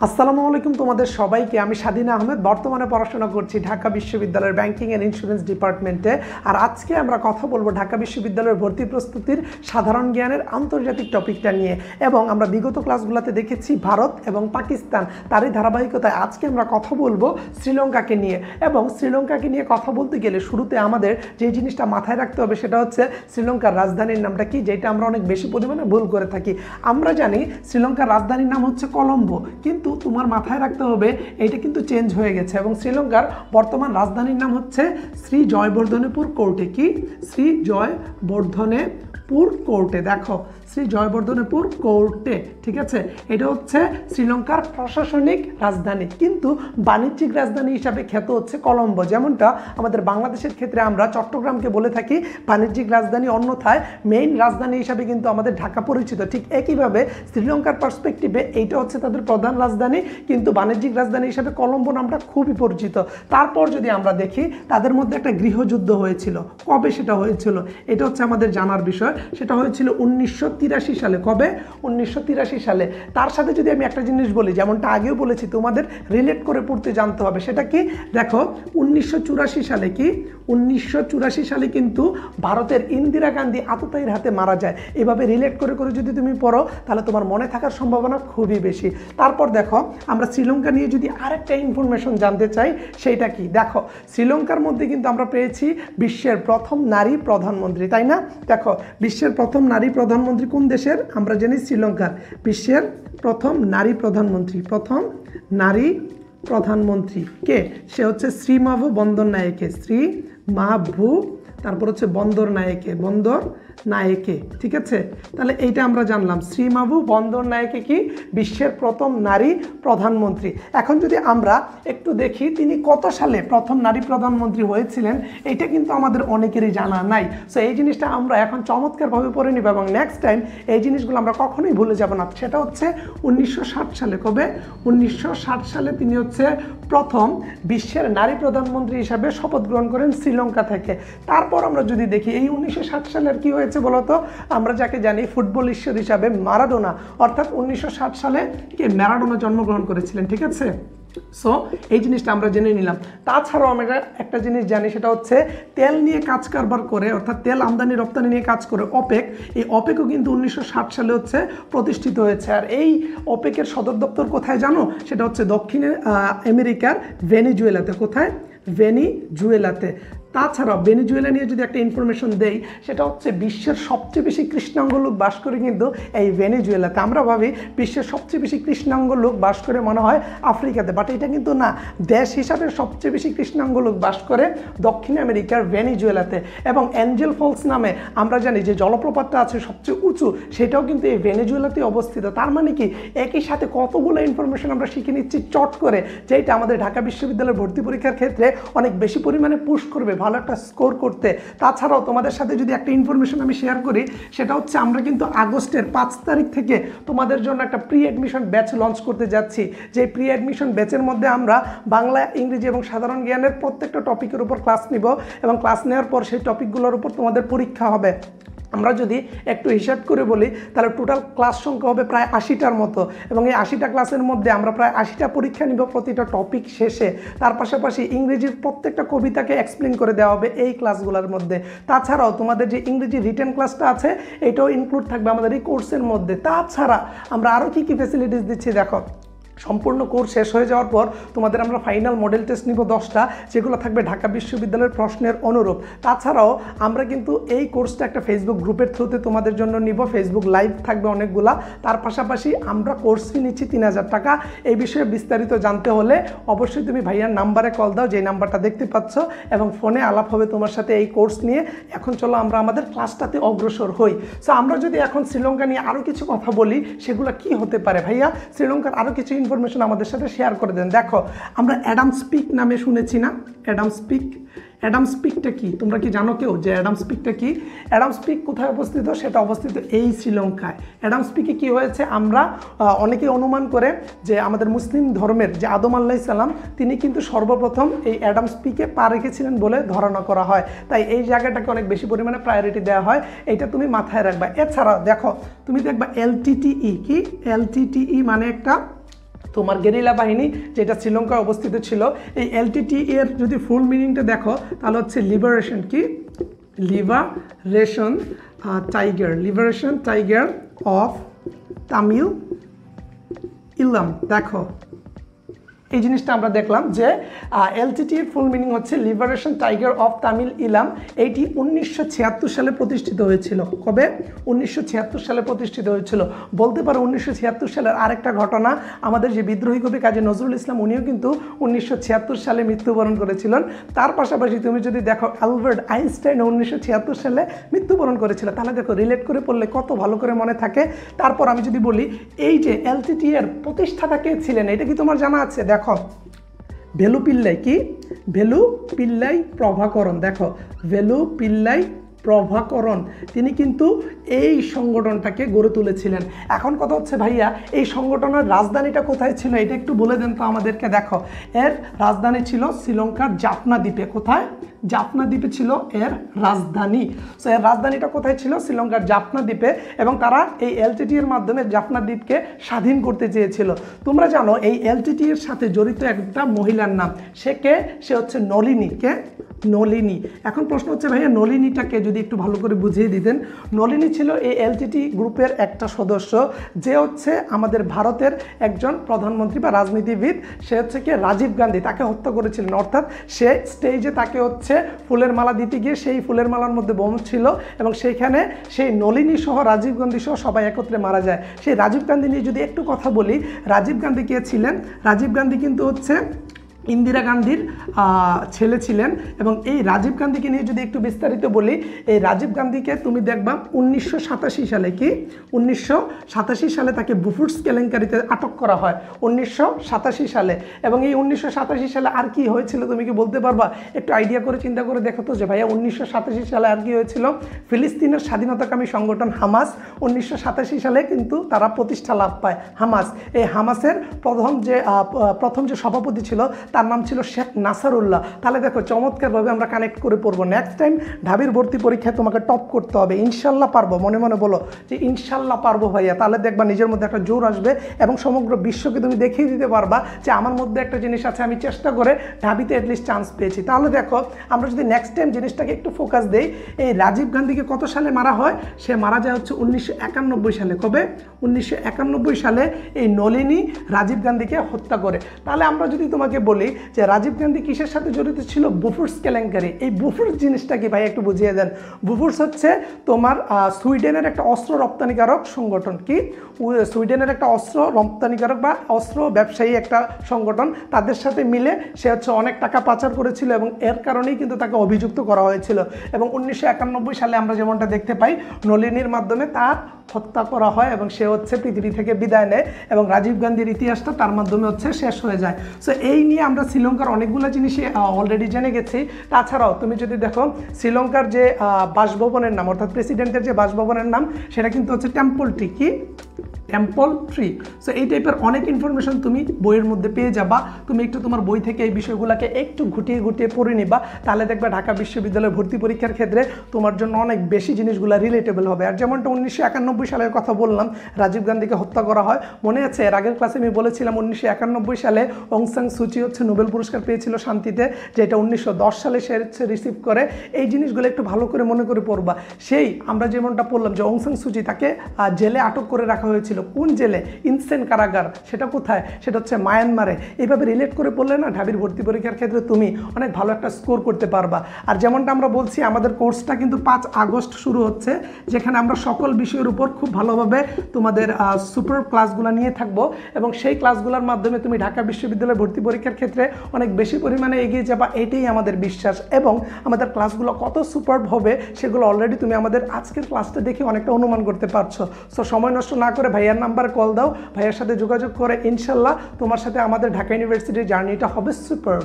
আসসালামু আলাইকুম তোমাদের সবাইকে। আমি স্বাধীন আহমেদ, বর্তমানে পড়াশোনা করছি ঢাকা বিশ্ববিদ্যালয়ের ব্যাংকিং অ্যান্ড ইন্স্যুরেন্স ডিপার্টমেন্টে। আর আজকে আমরা কথা বলবো ঢাকা বিশ্ববিদ্যালয়ের ভর্তি প্রস্তুতির সাধারণ জ্ঞানের আন্তর্জাতিক টপিকটা নিয়ে। এবং আমরা বিগত ক্লাসগুলোতে দেখেছি ভারত এবং পাকিস্তান, তারই ধারাবাহিকতায় আজকে আমরা কথা বলবো শ্রীলঙ্কাকে নিয়ে। এবং শ্রীলঙ্কাকে নিয়ে কথা বলতে গেলে শুরুতে আমাদের যে জিনিসটা মাথায় রাখতে হবে সেটা হচ্ছে শ্রীলঙ্কার রাজধানীর নামটা কি, যেটা আমরা অনেক বেশি পরিমাণে ভুল করে থাকি। আমরা জানি শ্রীলঙ্কার রাজধানীর নাম হচ্ছে কলম্বো, কিন্তু তোমার মাথায় রাখতে হবে এইটা কিন্তু চেঞ্জ হয়ে গেছে এবং শ্রীলঙ্কার বর্তমান রাজধানীর নাম হচ্ছে শ্রী জয়বর্ধনেপুর কোর্টে। কি শ্রী জয়বর্ধনেপুর কোর্টে, দেখো শ্রী জয়বর্ধনেপুর কোর্টে, ঠিক আছে। এটা হচ্ছে শ্রীলঙ্কার প্রশাসনিক রাজধানী, কিন্তু বাণিজ্যিক রাজধানী হিসাবে খ্যাত হচ্ছে কলম্বো। যেমনটা আমাদের বাংলাদেশের ক্ষেত্রে আমরা চট্টগ্রামকে বলে থাকি বাণিজ্যিক রাজধানী, অন্যথায় মেইন রাজধানী হিসাবে কিন্তু আমাদের ঢাকা পরিচিত। ঠিক একইভাবে শ্রীলঙ্কার পার্সপেক্টিভে এইটা হচ্ছে তাদের প্রধান রাজধানী, কিন্তু বাণিজ্যিক রাজধানী হিসাবে কলম্বো নামটা খুবই পরিচিত। তারপর যদি আমরা দেখি তাদের মধ্যে একটা গৃহযুদ্ধ হয়েছিল। কবে সেটা হয়েছিল এটা হচ্ছে আমাদের জানার বিষয়। সেটা হয়েছিল 1983 সালে। কবে? 1983 সালে। তার সাথে যদি আমি একটা জিনিস বলি, যেমনটা আগেও বলেছি, তোমাদের রিলেট করে পড়তে জানতে হবে। সেটা কি? দেখো 1984 সালে, কি 1984 সালে কিন্তু ভারতের ইন্দিরা গান্ধী আততায়ীর হাতে মারা যায়। এভাবে রিলেট করে করে যদি তুমি পড়ো তাহলে তোমার মনে থাকার সম্ভাবনা খুবই বেশি। তারপর দেখো আমরা শ্রীলঙ্কা নিয়ে যদি আরেকটা ইনফরমেশন জানতে চাই, সেইটা কি? দেখো শ্রীলঙ্কার মধ্যে কিন্তু আমরা পেয়েছি বিশ্বের প্রথম নারী প্রধানমন্ত্রী, তাই না? দেখো বিশ্বের প্রথম নারী প্রধানমন্ত্রী কোন দেশের? আমরা জানি শ্রীলঙ্কার। বিশ্বের প্রথম নারী প্রধানমন্ত্রী, প্রথম নারী প্রধানমন্ত্রী কে? সে হচ্ছে শ্রীমাভু বন্দরনায়েকে। শ্রীমাভু, তারপর হচ্ছে বন্দরনায়েকে, বন্দরনায়েকে, ঠিক আছে। তাহলে এইটা আমরা জানলাম, শ্রীমাভু বন্দরনায়েকে কি বিশ্বের প্রথম নারী প্রধানমন্ত্রী। এখন যদি আমরা একটু দেখি তিনি কত সালে প্রথম নারী প্রধানমন্ত্রী হয়েছিলেন, এটা কিন্তু আমাদের অনেকেরই জানা নাই। সো এই জিনিসটা আমরা এখন চমৎকারভাবে পড়ে নিব এবং নেক্সট টাইম এই জিনিসগুলো আমরা কখনোই ভুলে যাব না। সেটা হচ্ছে 1960 সালে। কবে? 1960 সালে তিনি হচ্ছে প্রথম বিশ্বের নারী প্রধানমন্ত্রী হিসাবে শপথ গ্রহণ করেন শ্রীলঙ্কা থেকে। তারপর আমরা যদি দেখি এই 1960 সালের কি হয়েছে বলতো, আমরা যাকে জানি ফুটবল ঈশ্বর হিসাবে ম্যারাডোনা, অর্থাৎ 1960 সালে কে ম্যারাডোনা জন্মগ্রহণ করেছিলেন, ঠিক আছে। সো এই জিনিসটা আমরা জেনে নিলাম। তাছাড়াও আমরা একটা জিনিস জানি, সেটা হচ্ছে তেল নিয়ে কাজ কারবার করে, অর্থাৎ তেল আমদানি রপ্তানি নিয়ে কাজ করে অপেক। এই অপেকও কিন্তু 1960 সালে হচ্ছে প্রতিষ্ঠিত হয়েছে। আর এই অপেকের সদর দপ্তর কোথায় জানো? সেটা হচ্ছে দক্ষিণ আমেরিকার ভেনিজুয়েলাতে। কোথায়? ভেনিজুয়েলাতে। তাছাড়াও ভেনিজুয়েলা নিয়ে যদি একটা ইনফরমেশন দেই, সেটা হচ্ছে বিশ্বের সবচেয়ে বেশি কৃষ্ণাঙ্গ লোক বাস করে কিন্তু এই ভেনিজুয়েলাতে। আমরা ভাবি বিশ্বের সবচেয়ে বেশি কৃষ্ণাঙ্গ লোক বাস করে মনে হয় আফ্রিকাতে, বাট এটা কিন্তু না। দেশ হিসাবে সবচেয়ে বেশি কৃষ্ণাঙ্গ লোক বাস করে দক্ষিণ আমেরিকার ভেনিজুয়েলাতে। এবং অ্যাঞ্জেল ফলস নামে আমরা জানি যে জলপ্রপাতটা আছে সবচেয়ে উঁচু, সেটাও কিন্তু এই ভেনিজুয়েলাতে অবস্থিত। তার মানে কি একই সাথে কতগুলো ইনফরমেশন আমরা শিখে নিচ্ছি চট করে, যেটা আমাদের ঢাকা বিশ্ববিদ্যালয়ের ভর্তি পরীক্ষার ক্ষেত্রে অনেক বেশি পরিমাণে পুশ করবে ভালো একটা স্কোর করতে। তাছাড়াও তোমাদের সাথে যদি একটা ইনফরমেশন আমি শেয়ার করি, সেটা হচ্ছে আমরা কিন্তু আগস্টের 5 তারিখ থেকে তোমাদের জন্য একটা প্রি অ্যাডমিশন ব্যাচ লঞ্চ করতে যাচ্ছি। যে প্রি অ্যাডমিশন ব্যাচের মধ্যে আমরা বাংলা, ইংরেজি এবং সাধারণ জ্ঞানের প্রত্যেকটা টপিকের উপর ক্লাস নিব এবং ক্লাস নেওয়ার পর সেই টপিকগুলোর উপর তোমাদের পরীক্ষা হবে। আমরা যদি একটু হিসাব করে বলি তাহলে টোটাল ক্লাস সংখ্যা হবে প্রায় 80টার মতো, এবং এই 80টা ক্লাসের মধ্যে আমরা প্রায় 80টা পরীক্ষা নিব প্রতিটা টপিক শেষে। তার পাশাপাশি ইংরেজির প্রত্যেকটা কবিতাকে এক্সপ্লেন করে দেওয়া হবে এই ক্লাসগুলোর মধ্যে। তাছাড়াও তোমাদের যে ইংরেজি রিটেন ক্লাসটা আছে এটাও ইনক্লুড থাকবে আমাদের এই কোর্সের মধ্যে। তাছাড়া আমরা আরও কী কী ফ্যাসিলিটিস দিচ্ছি দেখো। সম্পূর্ণ কোর্স শেষ হয়ে যাওয়ার পর তোমাদের আমরা ফাইনাল মডেল টেস্ট নিব 10টা, যেগুলো থাকবে ঢাকা বিশ্ববিদ্যালয়ের প্রশ্নের অনুরূপ। তাছাড়াও আমরা কিন্তু এই কোর্সটা একটা ফেসবুক গ্রুপের থ্রুতে তোমাদের জন্য নিব, ফেসবুক লাইভ থাকবে অনেকগুলা। তার পাশাপাশি আমরা কোর্স ফি নিচ্ছি 3000 টাকা। এই বিষয়ে বিস্তারিত জানতে হলে অবশ্যই তুমি ভাইয়ার নাম্বারে কল দাও, যেই নাম্বারটা দেখতে পাচ্ছ, এবং ফোনে আলাপ হবে তোমার সাথে এই কোর্স নিয়ে। এখন চলো আমরা আমাদের ক্লাসটাতে অগ্রসর হই। সো আমরা যদি এখন শ্রীলঙ্কা নিয়ে আরও কিছু কথা বলি, সেগুলো কি হতে পারে? ভাইয়া শ্রীলঙ্কার আরও কিছু ইনফরমেশন আমাদের সাথে শেয়ার করে দেন। দেখো আমরা অ্যাডামস পিক নামে শুনেছি না? অ্যাডামস পিক, অ্যাডামস পিকটা কি তোমরা কি জানো কেউ যে অ্যাডামস পিকটা কি? অ্যাডামস পিক কোথায় অবস্থিত? সেটা অবস্থিত এই শ্রীলঙ্কায়। অ্যাডামস পিকে কি হয়েছে, আমরা অনেকে অনুমান করে যে আমাদের মুসলিম ধর্মের যে আদম আলাইহিস সালাম তিনি কিন্তু সর্বপ্রথম এই অ্যাডামস পিকে পা রেখেছিলেন বলে ধারণা করা হয়। তাই এই জায়গাটাকে অনেক বেশি পরিমাণে প্রায়োরিটি দেওয়া হয়, এটা তুমি মাথায় রাখবা। এছাড়া দেখো তুমি দেখবা এলটিটিই, কি এলটিটিই মানে একটা তোমার গেরিলা বাহিনী যেটা শ্রীলঙ্কায় অবস্থিত ছিল। এই এলটিটি এর যদি ফুল মিনিংটা দেখো তাহলে হচ্ছে লিবারেশন কি, লিবারেশন টাইগার অফ তামিল ইলাম। দেখো এই জিনিসটা আমরা দেখলাম যে এলটিটির ফুল মিনিং হচ্ছে লিবারেশন টাইগার অফ তামিল ইলাম। এইটি 1976 সালে প্রতিষ্ঠিত হয়েছিল। কবে? 1976 সালে প্রতিষ্ঠিত হয়েছিল। বলতে পারো 1976 সালের আরেকটা ঘটনা, আমাদের যে বিদ্রোহী কবি কাজী নজরুল ইসলাম উনিও কিন্তু 1976 সালে মৃত্যুবরণ করেছিলেন। তার পাশাপাশি তুমি যদি দেখো আলবার্ট আইনস্টাইন 1976 সালে মৃত্যুবরণ করেছিল। তাহলে দেখো রিলেট করে পড়লে কত ভালো করে মনে থাকে। তারপর আমি যদি বলি এই যে এলটিটি এর প্রতিষ্ঠাতা কে ছিলেন এটা কি তোমার জানা আছে? দেখো ভেলুপিল্লাই কি, ভেলুপিল্লাই প্রভাকরণ। দেখো ভেলুপিল্লাই প্রভাকরণ তিনি কিন্তু এই সংগঠনটাকে গড়ে তুলেছিলেন। এখন কথা হচ্ছে ভাইয়া এই সংগঠনের রাজধানীটা কোথায় ছিল এটা একটু বলে দেন তো আমাদেরকে। দেখো এর রাজধানী ছিল শ্রীলঙ্কার জাফনা দ্বীপে। কোথায়? জাফনা দ্বীপে ছিল এর রাজধানী। সো এর রাজধানীটা কোথায় ছিল? শ্রীলঙ্কার জাফনা দ্বীপে। এবং তারা এই এলটিটি এর মাধ্যমে জাফনা দ্বীপকে স্বাধীন করতে চেয়েছিল। তোমরা জানো এই এলটিটি এর সাথে জড়িত একটা মহিলার নাম, সে কে? সে হচ্ছে নলিনী। কে? নলিনী। এখন প্রশ্ন হচ্ছে ভাইয়া নলিনীটাকে যদি একটু ভালো করে বুঝিয়ে দিতেন। নলিনী ছিল এই এলটিটি গ্রুপের একটা সদস্য, যে হচ্ছে আমাদের ভারতের একজন প্রধানমন্ত্রী বা রাজনীতিবিদ। সে হচ্ছে কি রাজীব গান্ধী তাকে হত্যা করেছিলেন। অর্থাৎ সে স্টেজে তাকে হচ্ছে ফুলের মালা দিতে গিয়ে সেই ফুলের মালার মধ্যে বোম ছিল এবং সেইখানে সেই নলিনী সহ রাজীব গান্ধী সহ সবাই একত্রে মারা যায়। সেই রাজীব গান্ধী নিয়ে যদি একটু কথা বলি, রাজীব গান্ধী কে ছিলেন? রাজীব গান্ধী কিন্তু হচ্ছে ইন্দিরা গান্ধীর ছেলে ছিলেন। এবং এই রাজীব গান্ধীকে নিয়ে যদি একটু বিস্তারিত বলি, এই রাজীব গান্ধীকে তুমি দেখবা 1987 সালে কি 1987 সালে তাকে বুফুর্স কেলেঙ্কারিতে আটক করা হয় 1987 সালে। এবং এই 1987 সালে আর কি হয়েছিল তুমি কি বলতে পারবা? একটু আইডিয়া করে চিন্তা করে দেখো তো যে ভাইয়া 1987 সালে আর কি হয়েছিল। ফিলিস্তিনের স্বাধীনতাকামী সংগঠন হামাস 1987 সালে কিন্তু তারা প্রতিষ্ঠা লাভ পায়। হামাস, এই হামাসের প্রথম যে সভাপতি ছিল তার নাম ছিল শেখ নাসারুল্লাহ। তাহলে দেখো চমৎকারভাবে আমরা কানেক্ট করে পড়বো। নেক্সট টাইম ঢাবির ভর্তি পরীক্ষায় তোমাকে টপ করতে হবে। ইনশাল্লাহ পারবো, মনে মনে বলো যে ইনশাল্লাহ পারবো ভাইয়া। তাহলে দেখবা নিজের মধ্যে একটা জোর আসবে এবং সমগ্র বিশ্বকে তুমি দেখিয়ে দিতে পারবা যে আমার মধ্যে একটা জিনিস আছে, আমি চেষ্টা করে ঢাবিতে অ্যাটলিস্ট চান্স পেয়েছি। তাহলে দেখো আমরা যদি নেক্সট টাইম জিনিসটাকে একটু ফোকাস দেই, এই রাজীব গান্ধীকে কত সালে মারা হয়? সে মারা যায় হচ্ছে 1991 সালে। কবে? 1991 সালে এই নলিনী রাজীব গান্ধীকে হত্যা করে। তাহলে আমরা যদি তোমাকে বলি যে রাজীব গান্ধী কিসের সাথে জড়িত ছিল? বুফুর্স কেলেঙ্কারি। এই বুফুর্স জিনিসটা কি ভাই একটু বুঝিয়ে দেন। বুফুর্স হচ্ছে তোমার সুইডেনের একটা অস্ত্র রপ্তানিকারক সংগঠন। কি? সুইডেনের একটা অস্ত্র রপ্তানিকারক বা অস্ত্র ব্যবসায়ী একটা সংগঠন। তাদের সাথে মিলে সে হচ্ছে অনেক টাকা পাচার করেছিল এবং এর কারণেই কিন্তু তাকে অভিযুক্ত করা হয়েছিল। এবং 1991 সালে আমরা যেমনটা দেখতে পাই নলিনীর মাধ্যমে তার হত্যা করা হয় এবং সে হচ্ছে পৃথিবী থেকে বিদায় নেয় এবং রাজীব গান্ধীর ইতিহাসটা তার মাধ্যমে হচ্ছে শেষ হয়ে যায়। সো এই নিয়ে আমরা শ্রীলঙ্কার অনেকগুলো জিনিসই অলরেডি জেনে গেছি। তাছাড়াও তুমি যদি দেখো শ্রীলঙ্কার যে বাসভবনের নাম, অর্থাৎ প্রেসিডেন্টের যে বাসভবনের নাম, সেটা কিন্তু হচ্ছে টেম্পল ট্রি। কি? Temple tree. সো এই টাইপের অনেক ইনফরমেশন তুমি বইয়ের মধ্যে পেয়ে যাবা। তুমি একটু তোমার বই থেকে এই বিষয়গুলোকে একটু ঘুটিয়ে ঘুটিয়ে পড়ে নিবা, তাহলে দেখবা ঢাকা বিশ্ববিদ্যালয়ের ভর্তি পরীক্ষার ক্ষেত্রে তোমার জন্য অনেক বেশি জিনিসগুলো রিলেটেবল হবে। আর যেমনটা 1991 সালের কথা বললাম, রাজীব গান্ধীকে হত্যা করা হয়। মনে আছে এর আগের ক্লাসে আমি বলেছিলাম 1991 সালে অং সান সুচি হচ্ছে নোবেল পুরস্কার পেয়েছিল শান্তিতে, যেটা 1910 সালে সে হচ্ছে রিসিভ করে। এই জিনিসগুলো একটু ভালো করে মনে করে পড়বা। সেই আমরা যেমনটা বললাম যে অং সান সুচি তাকে জেলে আটক করে রাখা হয়েছিল। কোন জেলে? ইনসেন কারাগার। সেটা কোথায়? সেটা হচ্ছে মায়ানমারে। এইভাবে রিলেট করে পড়লে না ঢাবির ভর্তি পরীক্ষার ক্ষেত্রে তুমি অনেক ভালো একটা স্কোর করতে পারবা। আর যেমনটা আমরা বলছি আমাদের কোর্সটা কিন্তু 5 আগস্ট শুরু হচ্ছে, যেখানে আমরা সকল বিষয়ের উপর খুব ভালোভাবে তোমাদের সুপার ক্লাসগুলো নিয়ে থাকবো এবং সেই ক্লাসগুলোর মাধ্যমে তুমি ঢাকা বিশ্ববিদ্যালয়ে ভর্তি পরীক্ষার ক্ষেত্রে অনেক বেশি পরিমাণে এগিয়ে যাবা, এটাই আমাদের বিশ্বাস। এবং আমাদের ক্লাসগুলো কত সুপারব হবে সেগুলো অলরেডি তুমি আমাদের আজকের ক্লাসটা দেখে অনেকটা অনুমান করতে পারছো। সো সময় নষ্ট না করে ভাইয়ার নাম্বার কল দাও, ভাইয়ার সাথে যোগাযোগ করে ইনশাল্লাহ তোমার সাথে আমাদের ঢাকা ইউনিভার্সিটির জার্নিটা হবে সুপার।